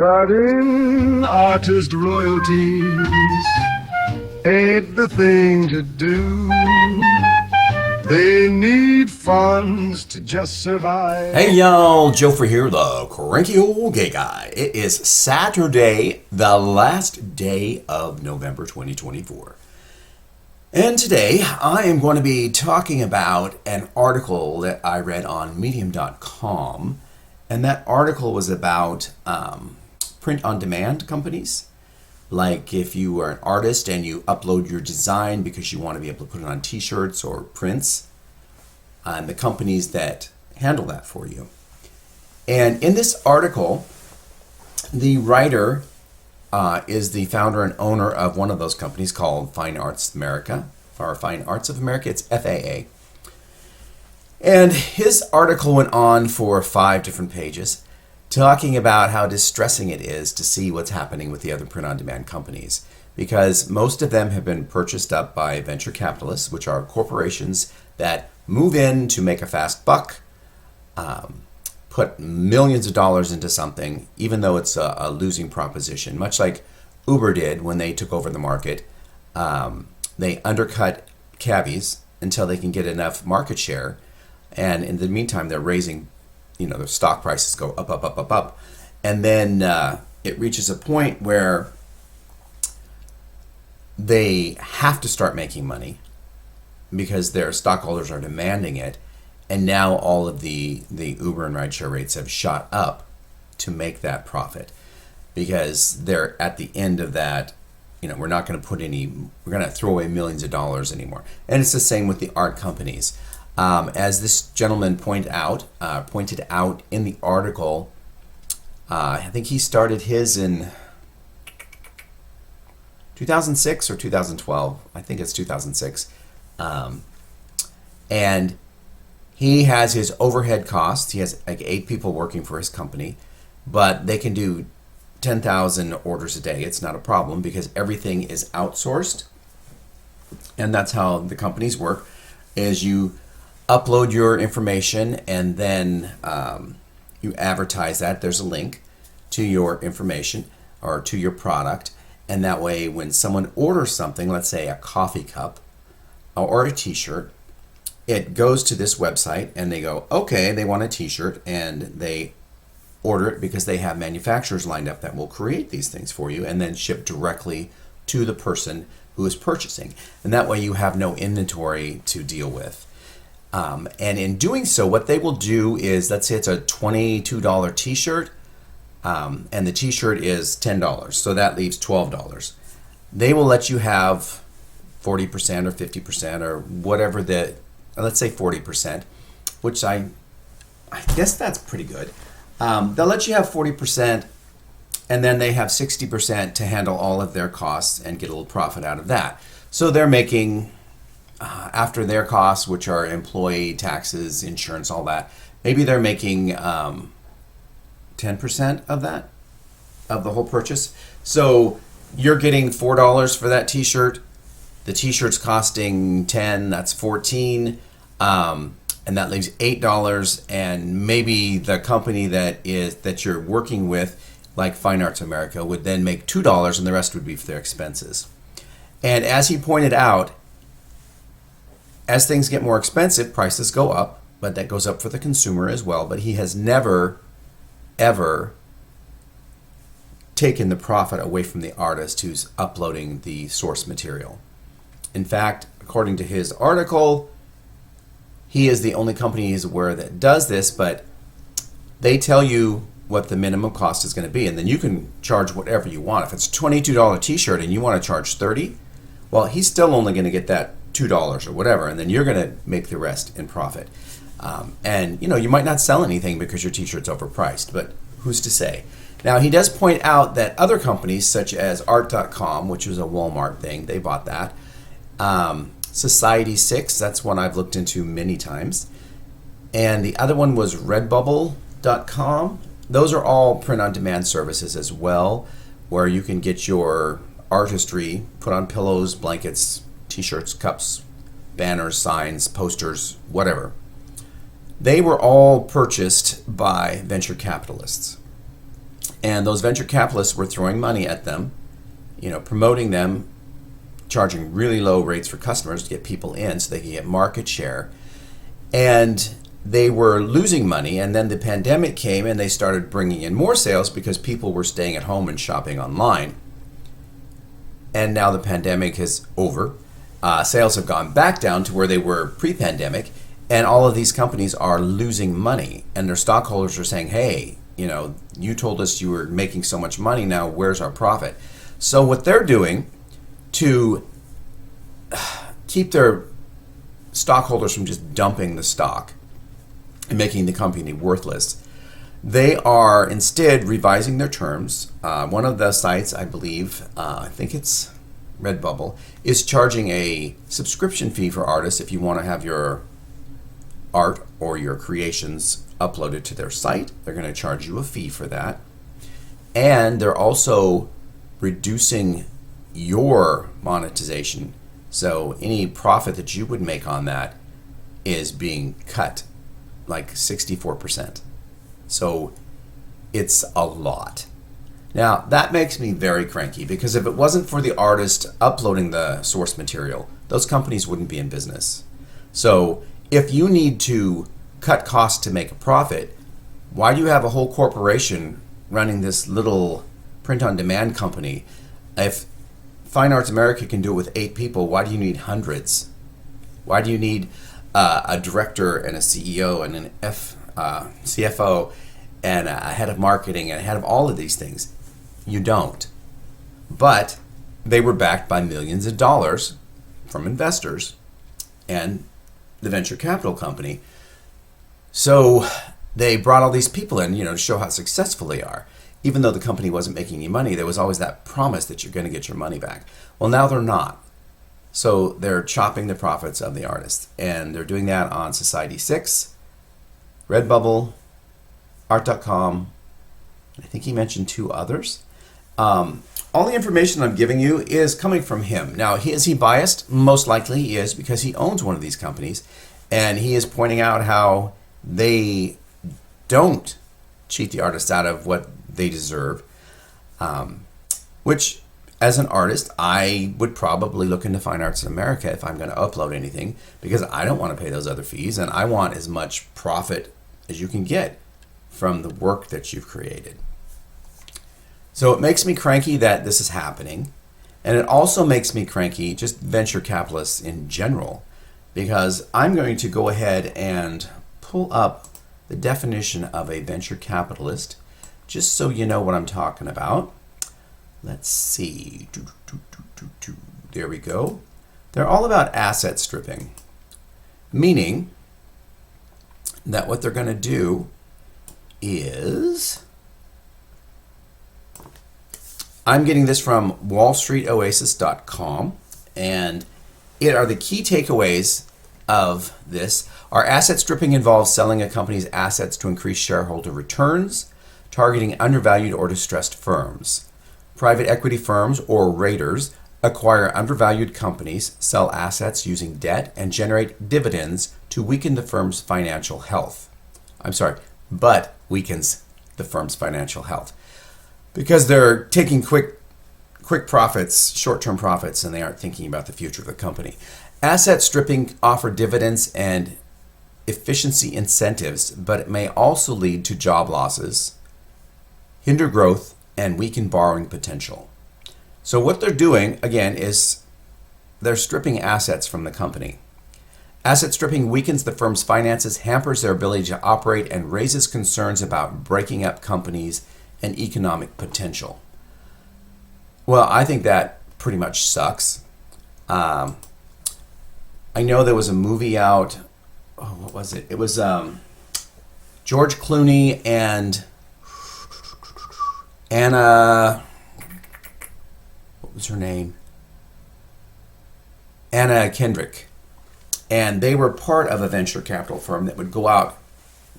Cutting artist royalties ain't the thing to do. They need funds to just survive. Hey y'all, Joefer here, the Cranky Old Gay Guy. It is Saturday, the last day of November 2024. And today I am going to be talking about an article that I read on medium.com. And that article was about print-on-demand companies. Like if you are an artist and you upload your design because you want to be able to put it on t-shirts or prints, and the companies that handle that for you. And in this article, the writer is the founder and owner of one of those companies called Fine Arts America, or Fine Arts of America. It's FAA. And his article went on for 5 different pages, talking about how distressing it is to see what's happening with the other print-on-demand companies, because most of them have been purchased up by venture capitalists, which are corporations that move in to make a fast buck, put millions of dollars into something, even though it's a losing proposition, much like Uber did when they took over the market. They undercut cabbies until they can get enough market share, and in the meantime, they're raising, their stock prices go up, up, up, up, up. And then it reaches a point where they have to start making money because their stockholders are demanding it. And now all of the Uber and rideshare rates have shot up to make that profit, because they're at the end of that. We're not going to we're going to throw away millions of dollars anymore. And it's the same with the art companies. As this gentleman pointed out in the article, I think he started his in 2006 or 2012. I think it's 2006. And he has his overhead costs. He has like 8 people working for his company, but they can do 10,000 orders a day. It's not a problem because everything is outsourced. And that's how the companies work, is you upload your information and then you advertise that. There's a link to your information or to your product, and that way when someone orders something, let's say a coffee cup or a t-shirt, it goes to this website and they go, okay, they want a t-shirt, and they order it because they have manufacturers lined up that will create these things for you and then ship directly to the person who is purchasing. And that way you have no inventory to deal with. And in doing so, what they will do is, let's say it's a $22 t-shirt, and the t-shirt is $10, so that leaves $12. They will let you have 40% or 50% or whatever let's say 40%, which I guess that's pretty good. They'll let you have 40%, and then they have 60% to handle all of their costs and get a little profit out of that. So they're making, after their costs, which are employee taxes, insurance, all that, maybe they're making 10% of that, of the whole purchase. So you're getting $4 for that t-shirt. The t-shirt's costing $10, that's $14, and that leaves $8. And maybe the company that you're working with, like Fine Arts America, would then make $2, and the rest would be for their expenses. And as he pointed out, as things get more expensive, prices go up, but that goes up for the consumer as well. But he has never, ever taken the profit away from the artist who's uploading the source material. In fact, according to his article, he is the only company he's aware that does this, but they tell you what the minimum cost is going to be, and then you can charge whatever you want. If it's a $22 t-shirt and you want to charge $30, well, he's still only going to get that $2 or whatever, and then you're going to make the rest in profit. And you might not sell anything because your t-shirt's overpriced, but who's to say? Now, he does point out that other companies such as art.com, which was a Walmart thing, they bought that. Society6, that's one I've looked into many times. And the other one was redbubble.com. Those are all print-on-demand services as well, where you can get your artistry put on pillows, blankets, t-shirts, cups, banners, signs, posters, whatever. They were all purchased by venture capitalists. And those venture capitalists were throwing money at them, promoting them, charging really low rates for customers to get people in so they could get market share. And they were losing money, and then the pandemic came and they started bringing in more sales because people were staying at home and shopping online. And now the pandemic is over. Sales have gone back down to where they were pre-pandemic, and all of these companies are losing money, and their stockholders are saying, hey, you told us you were making so much money, now where's our profit? So what they're doing to keep their stockholders from just dumping the stock and making the company worthless, they are instead revising their terms. One of the sites, I believe, I think it's Redbubble, is charging a subscription fee for artists if you want to have your art or your creations uploaded to their site. They're going to charge you a fee for that. And they're also reducing your monetization. So any profit that you would make on that is being cut like 64%. So it's a lot. Now that makes me very cranky, because if it wasn't for the artist uploading the source material, those companies wouldn't be in business. So if you need to cut costs to make a profit, why do you have a whole corporation running this little print-on-demand company? If Fine Arts America can do it with 8 people, why do you need hundreds? Why do you need a director and a CEO and an CFO and a head of marketing and a head of all of these things? You don't. But they were backed by millions of dollars from investors and the venture capital company. So they brought all these people in, to show how successful they are. Even though the company wasn't making any money, there was always that promise that you're going to get your money back. Well, now they're not. So they're chopping the profits of the artists. And they're doing that on Society6, Redbubble, Art.com. I think he mentioned 2 others. All the information I'm giving you is coming from him. Now, is he biased? Most likely he is, because he owns one of these companies. And he is pointing out how they don't cheat the artists out of what they deserve, which as an artist, I would probably look into Fine Arts in America if I'm going to upload anything, because I don't want to pay those other fees, and I want as much profit as you can get from the work that you've created. So it makes me cranky that this is happening, and it also makes me cranky, just venture capitalists in general, because I'm going to go ahead and pull up the definition of a venture capitalist, just so you know what I'm talking about. Let's see. There we go. They're all about asset stripping, meaning that what they're going to do is, I'm getting this from wallstreetoasis.com, and it are the key takeaways of this. Our asset stripping involves selling a company's assets to increase shareholder returns, targeting undervalued or distressed firms. Private equity firms, or raiders, acquire undervalued companies, sell assets using debt, and generate dividends to weaken the firm's financial health. But weakens the firm's financial health, because they're taking quick profits, short-term profits, and they aren't thinking about the future of the company. Asset stripping offer dividends and efficiency incentives, but it may also lead to job losses, hinder growth, and weaken borrowing potential. So what they're doing, again, is they're stripping assets from the company. Asset stripping weakens the firm's finances, hampers their ability to operate, and raises concerns about breaking up companies and economic potential. Well, I think that pretty much sucks. I know there was a movie out, what was it? It was George Clooney and Anna, what was her name? Anna Kendrick. And they were part of a venture capital firm that would go out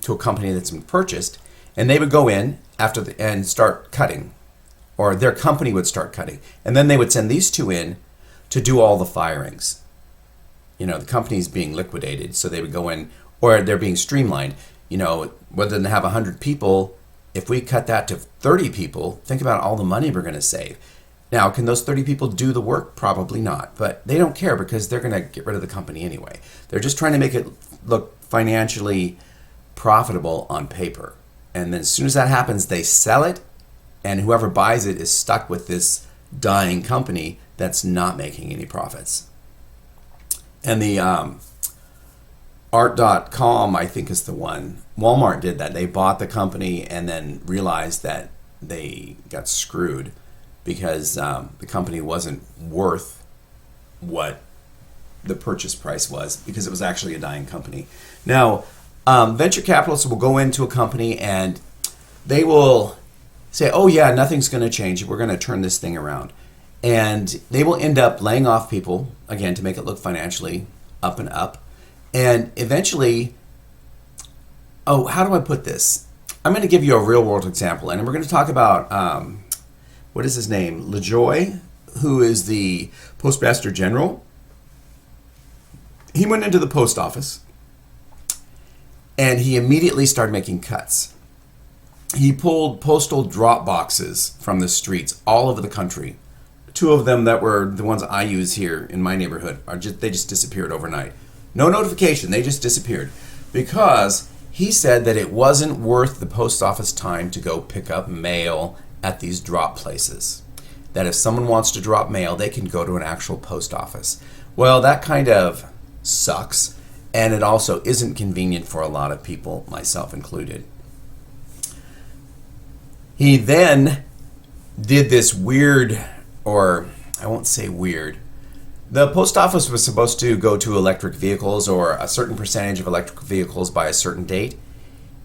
to a company that's been purchased, and they would go in and start cutting, or their company would start cutting. And then they would send these 2 in to do all the firings. The company's being liquidated, so they would go in, or they're being streamlined. Rather than have 100 people, if we cut that to 30 people, think about all the money we're going to save. Now, can those 30 people do the work? Probably not, but they don't care because they're going to get rid of the company anyway. They're just trying to make it look financially profitable on paper. And then as soon as that happens, they sell it, and whoever buys it is stuck with this dying company that's not making any profits. And the art.com, I think, is the one. Walmart did that. They bought the company and then realized that they got screwed because the company wasn't worth what the purchase price was, because it was actually a dying company. Now, venture capitalists will go into a company and they will say, oh yeah, nothing's going to change. We're going to turn this thing around. And they will end up laying off people, again, to make it look financially up and up. And eventually, oh, how do I put this? I'm going to give you a real world example. And we're going to talk about, what is his name? LaJoy, who is the Postmaster General. He went into the post office and he immediately started making cuts. He pulled postal drop boxes from the streets all over the country. Two of them that were the ones I use here in my neighborhood, they just disappeared overnight. No notification, they just disappeared. Because he said that it wasn't worth the post office time to go pick up mail at these drop places. That if someone wants to drop mail, they can go to an actual post office. Well, that kind of sucks, and it also isn't convenient for a lot of people, myself included. He then did this weird, or I won't say weird. The post office was supposed to go to electric vehicles, or a certain percentage of electric vehicles by a certain date.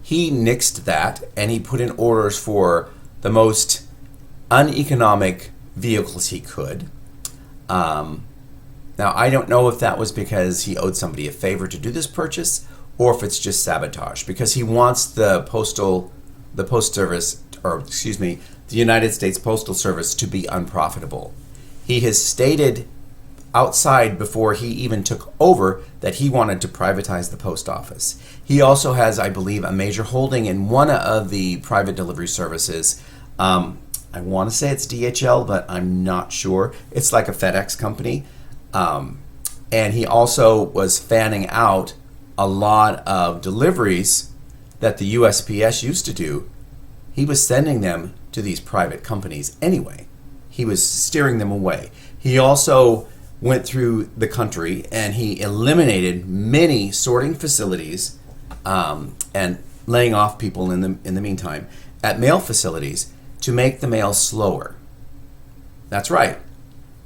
He nixed that, and he put in orders for the most uneconomic vehicles he could. Now, I don't know if that was because he owed somebody a favor to do this purchase, or if it's just sabotage, because he wants the United States Postal Service to be unprofitable. He has stated outside before he even took over that he wanted to privatize the post office. He also has, I believe, a major holding in one of the private delivery services. I want to say it's DHL, but I'm not sure. It's like a FedEx company. And he also was fanning out a lot of deliveries that the USPS used to do. He was sending them to these private companies anyway. He was steering them away. He also went through the country and he eliminated many sorting facilities and laying off people in the meantime at mail facilities to make the mail slower. That's right.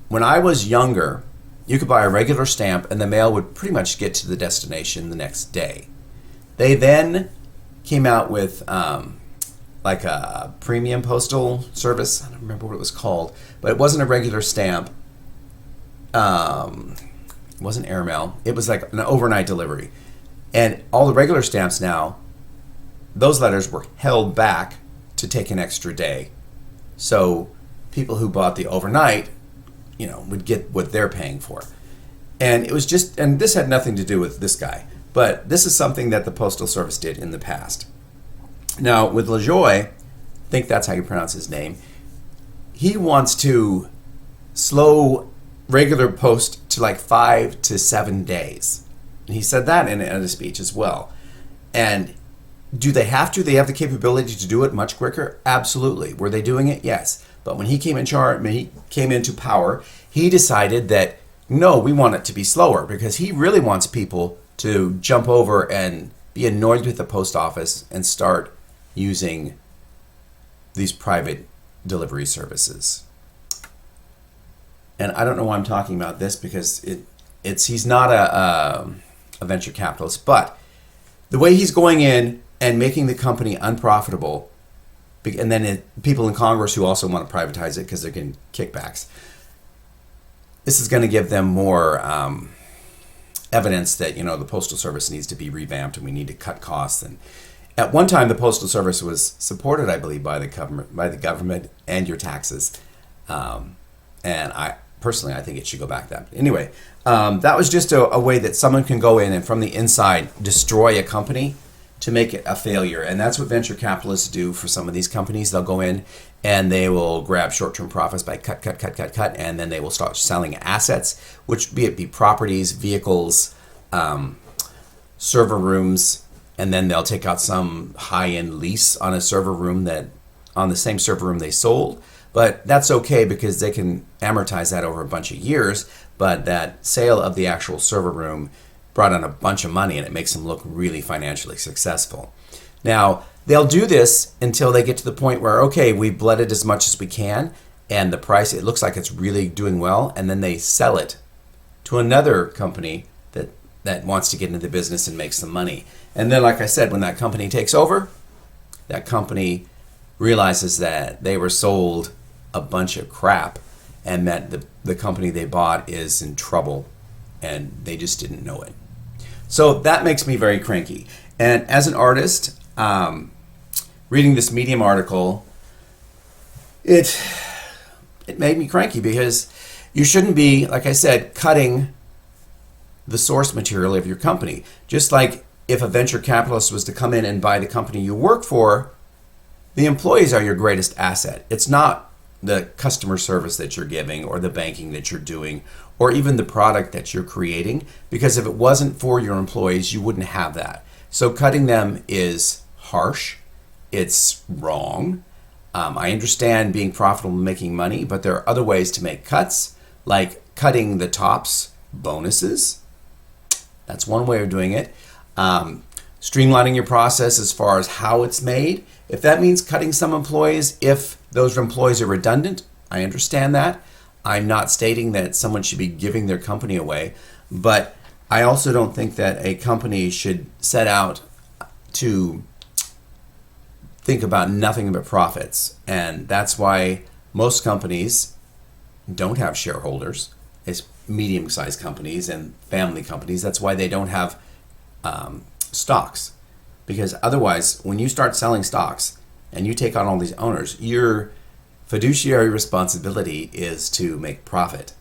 When I was younger, you could buy a regular stamp and the mail would pretty much get to the destination the next day. They then came out with like a premium postal service. I don't remember what it was called, but it wasn't a regular stamp. It wasn't airmail. It was like an overnight delivery. And all the regular stamps now, those letters were held back to take an extra day. So people who bought the overnight, would get what they're paying for. And it was just, and this had nothing to do with this guy, but this is something that the Postal Service did in the past. Now, with LaJoy, I think that's how you pronounce his name, he wants to slow regular post to like 5 to 7 days. And he said that in a speech as well. And do they have to? They have the capability to do it much quicker? Absolutely. Were they doing it? Yes. But when he came in charge, when he came into power, he decided that, no, we want it to be slower, because he really wants people to jump over and be annoyed with the post office and start using these private delivery services. And I don't know why I'm talking about this, because he's not a venture capitalist, but the way he's going in and making the company unprofitable, and then people in Congress who also want to privatize it because they're getting kickbacks, this is going to give them more evidence that the Postal Service needs to be revamped and we need to cut costs. And at one time, the Postal Service was supported, I believe, by the government and your taxes. And I think it should go back that. Anyway, that was just a way that someone can go in and from the inside destroy a company to make it a failure. And that's what venture capitalists do for some of these companies. They'll go in and they will grab short-term profits by cut, and then they will start selling assets, which be properties, vehicles, server rooms, and then they'll take out some high-end lease on a server room on the same server room they sold. But that's okay because they can amortize that over a bunch of years, but that sale of the actual server room brought in a bunch of money and it makes them look really financially successful. Now, they'll do this until they get to the point where, okay, we've bled it as much as we can and the price, it looks like it's really doing well, and then they sell it to another company that wants to get into the business and make some money. And then, like I said, when that company takes over, that company realizes that they were sold a bunch of crap and that the company they bought is in trouble and they just didn't know it. So that makes me very cranky. And as an artist, reading this Medium article, it made me cranky because you shouldn't be, like I said, cutting the source material of your company. Just like if a venture capitalist was to come in and buy the company you work for, the employees are your greatest asset. It's not the customer service that you're giving or the banking that you're doing or even the product that you're creating, because if it wasn't for your employees, you wouldn't have that. So cutting them is harsh. It's wrong. I understand being profitable and making money, but there are other ways to make cuts, like cutting the top's bonuses. That's one way of doing it. Streamlining your process as far as how it's made. If that means cutting some employees, if those employees are redundant, I understand that. I'm not stating that someone should be giving their company away, but I also don't think that a company should set out to think about nothing but profits. And that's why most companies don't have shareholders. It's medium-sized companies and family companies. That's why they don't have stocks. Because otherwise, when you start selling stocks and you take on all these owners, your fiduciary responsibility is to make profit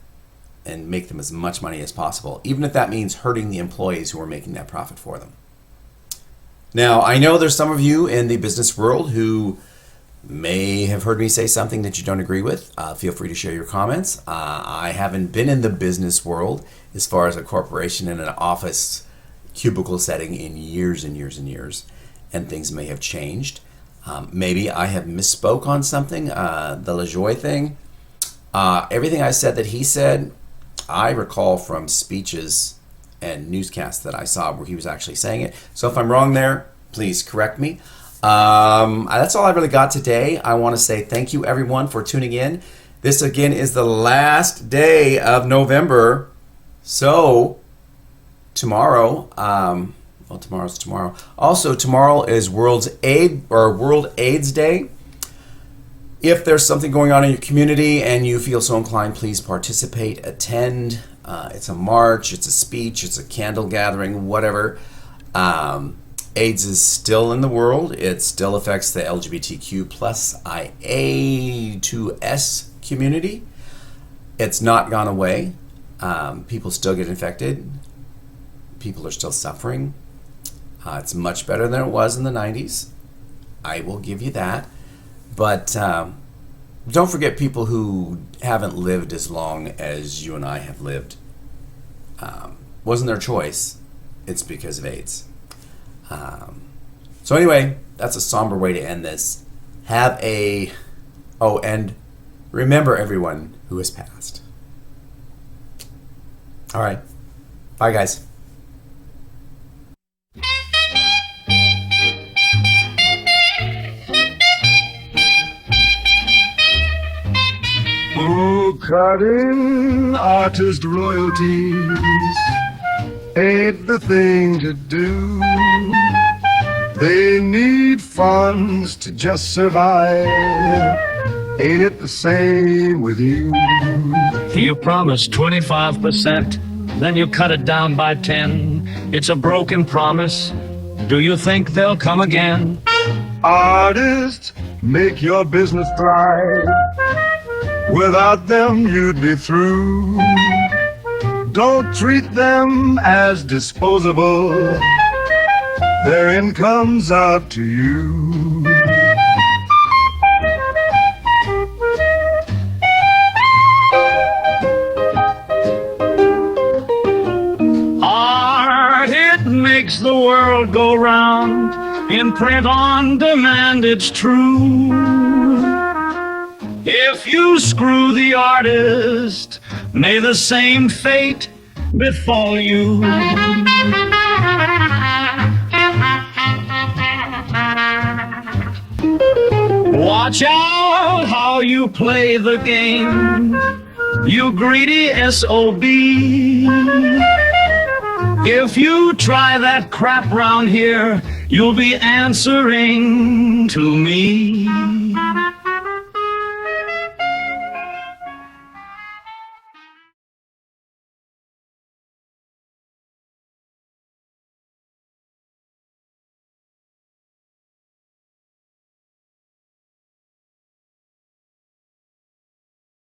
and make them as much money as possible, even if that means hurting the employees who are making that profit for them. Now, I know there's some of you in the business world who may have heard me say something that you don't agree with. Feel free to share your comments. I haven't been in the business world as far as a corporation in an office cubicle setting in years and years and years, and things may have changed. Maybe I have misspoke on something. The LaJoie thing, everything I said that he said, I recall from speeches and newscasts that I saw where he was actually saying it. So if I'm wrong there, please correct me. That's all I really got today. I want to say thank you everyone for tuning in. This again is the last day of November. So tomorrow, tomorrow's tomorrow. Also, tomorrow is World AIDS Day. If there's something going on in your community and you feel so inclined, please participate, attend. It's a march, it's a speech, it's a candle gathering, whatever. AIDS is still in the world. It still affects the LGBTQ plus IA2S community. It's not gone away. People still get infected. People are still suffering. It's much better than it was in the 90s. I will give you that. But don't forget people who haven't lived as long as you and I have lived. Wasn't their choice. It's because of AIDS. So anyway, that's a somber way to end this. And remember everyone who has passed. All right. Bye, guys. Oh, cutting artist royalties ain't the thing to do. They need funds to just survive. Ain't it the same with you? You promise 25%, then you cut it down by 10. It's a broken promise. Do you think they'll come again? Artists make your business thrive. Without them, you'd be through. Don't treat them as disposable. their income's up to you. Art, it makes the world go round. In print on demand, it's true. If you screw the artist, may the same fate befall you. Watch out how you play the game, you greedy SOB. If you try that crap round here, you'll be answering to me.